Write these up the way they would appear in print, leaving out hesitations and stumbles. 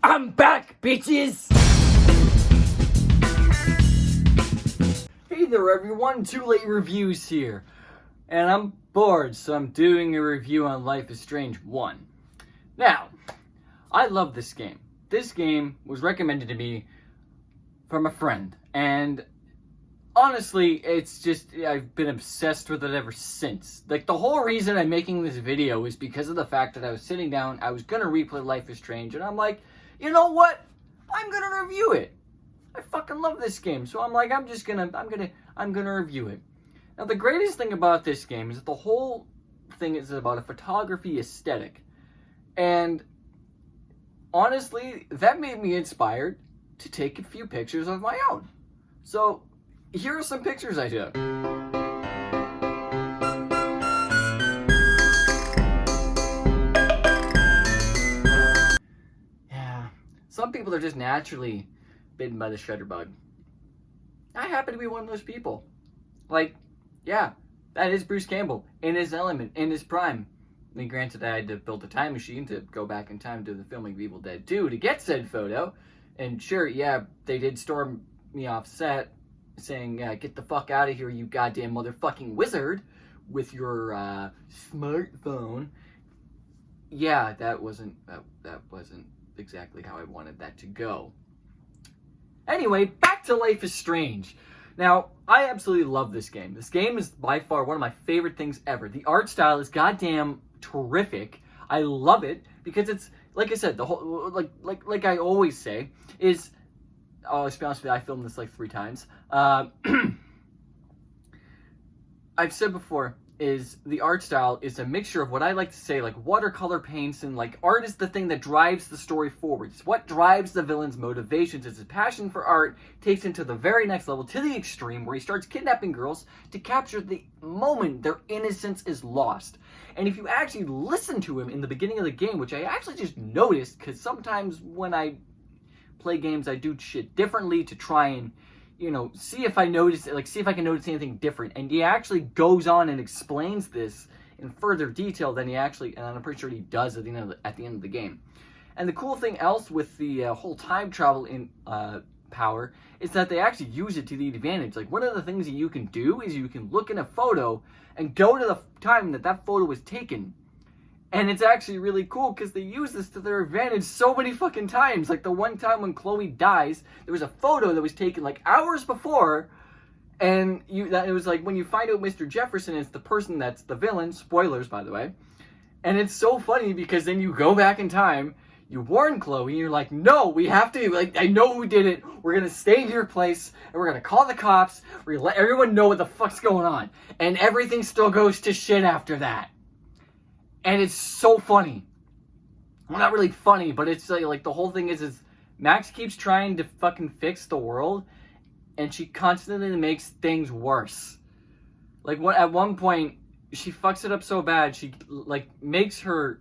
I'm back, bitches! Hey there, everyone. Too Late Reviews here. And I'm bored, so I'm doing a review on Life is Strange 1. Now, I love this game. This game was recommended to me from a friend. And honestly, it's just, I've been obsessed with it ever since. Like, the whole reason I'm making this video is because of the fact that I was sitting down, I was gonna replay Life is Strange, and I'm like, you know what? I'm gonna review it. I fucking love this game, so I'm like, I'm gonna review it. Now, the greatest thing about this game is that the whole thing is about a photography aesthetic. And honestly, that made me inspired to take a few pictures of my own. So, here are some pictures I took. Yeah, some people are just naturally bitten by the shredder bug. I happen to be one of those people. Like, yeah, that is Bruce Campbell in his element, in his prime. I mean, granted, I had to build a time machine to go back in time to the filming of Evil Dead 2 to get said photo. And sure, yeah, they did storm me off set, saying, get the fuck out of here, you goddamn motherfucking wizard, with your smartphone. Yeah, that wasn't exactly how I wanted that to go. Anyway, back to Life is Strange. Now, I absolutely love this game. This game is by far one of my favorite things ever. The art style is goddamn terrific. I love it because it's, like I said, the whole, like I always say, is, oh, let's be honest with you, I filmed this like 3 times. I've said before, is the art style is a mixture of what I like to say, like watercolor paints, and like art is the thing that drives the story forward. It's what drives the villain's motivations. It's his passion for art takes him to the very next level, to the extreme, where he starts kidnapping girls to capture the moment their innocence is lost. And if you actually listen to him in the beginning of the game, which I actually just noticed, because sometimes when I play games, I do shit differently to try and, you know, see if I can notice anything different. And he actually goes on and explains this in further detail than he actually, and I'm pretty sure he does at the end of the game. And the cool thing else with the whole time travel in power is that they actually use it to the advantage. Like, one of the things that you can do is you can look in a photo and go to the time that photo was taken. And it's actually really cool because they use this to their advantage so many fucking times. Like the one time when Chloe dies, there was a photo that was taken like hours before, and it was like when you find out Mr. Jefferson is the person that's the villain. Spoilers, by the way. And it's so funny because then you go back in time, you warn Chloe, and you're like, no, we have to, like, I know who did it. We're gonna stay in your place, and we're gonna call the cops. We're gonna let everyone know what the fuck's going on. And everything still goes to shit after that. And it's so funny. Well, not really funny, but it's like the whole thing is Max keeps trying to fucking fix the world, and she constantly makes things worse. Like, at one point, she fucks it up so bad, she like makes her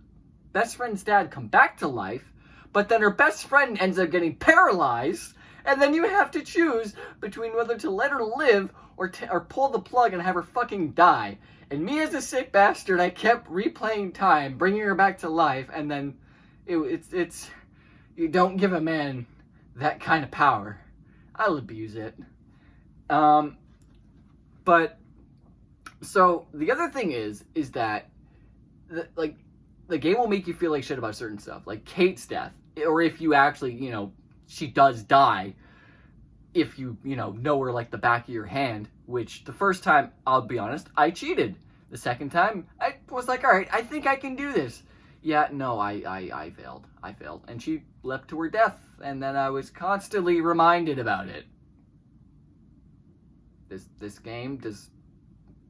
best friend's dad come back to life, but then her best friend ends up getting paralyzed, and then you have to choose between whether to let her live or pull the plug and have her fucking die. And me as a sick bastard, I kept replaying time, bringing her back to life, and then it's you don't give a man that kind of power. I'll abuse it. But so the other thing is that the game will make you feel like shit about certain stuff, like Kate's death, or if you actually, you know, she does die. If you know her like the back of your hand, which the first time, I'll be honest, I cheated. The second time, I was like, all right, I think I can do this. Yeah, no, I failed. I failed. And she leapt to her death, and then I was constantly reminded about it. This game,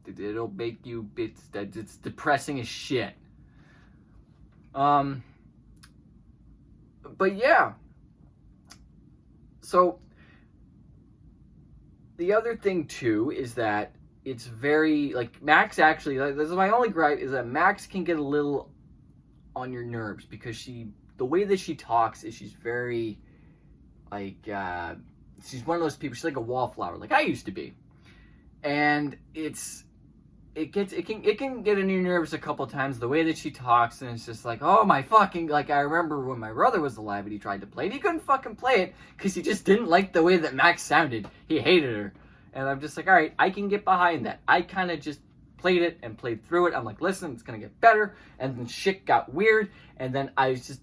it'll make you, it's depressing as shit. But yeah. So, the other thing, too, is that it's very, like, Max actually, like, this is my only gripe, is that Max can get a little on your nerves, because the way that she talks is she's very, like, she's one of those people, she's like a wallflower, like I used to be. And it's it can get on your nerves a couple times, the way that she talks, and it's just like, oh my fucking, like, I remember when my brother was alive and he tried to play it, he couldn't fucking play it because he just didn't like the way that Max sounded. He hated her. And I'm just like, all right, I can get behind that. I kind of just played it and played through it. I'm like, listen, it's gonna get better. And then shit got weird, and then I was just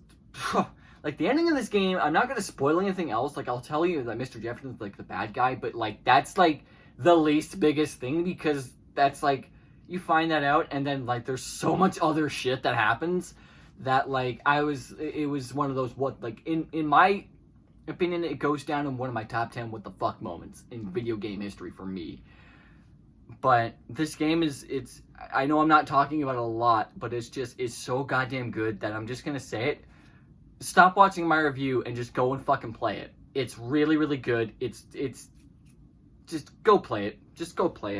like, the ending of this game, I'm not gonna spoil anything else. Like, I'll tell you that Mr. Jefferson's like the bad guy, but like, that's like the least biggest thing, because that's like, you find that out, and then like there's so much other shit that happens that like it was one of those, what, like, in my opinion, it goes down in one of my top 10 what the fuck moments in video game history for me. But this game I know I'm not talking about it a lot, but it's so goddamn good that I'm just gonna say it. Stop watching my review and just go and fucking play it. It's really, really good. It's just go play it. Just go play it.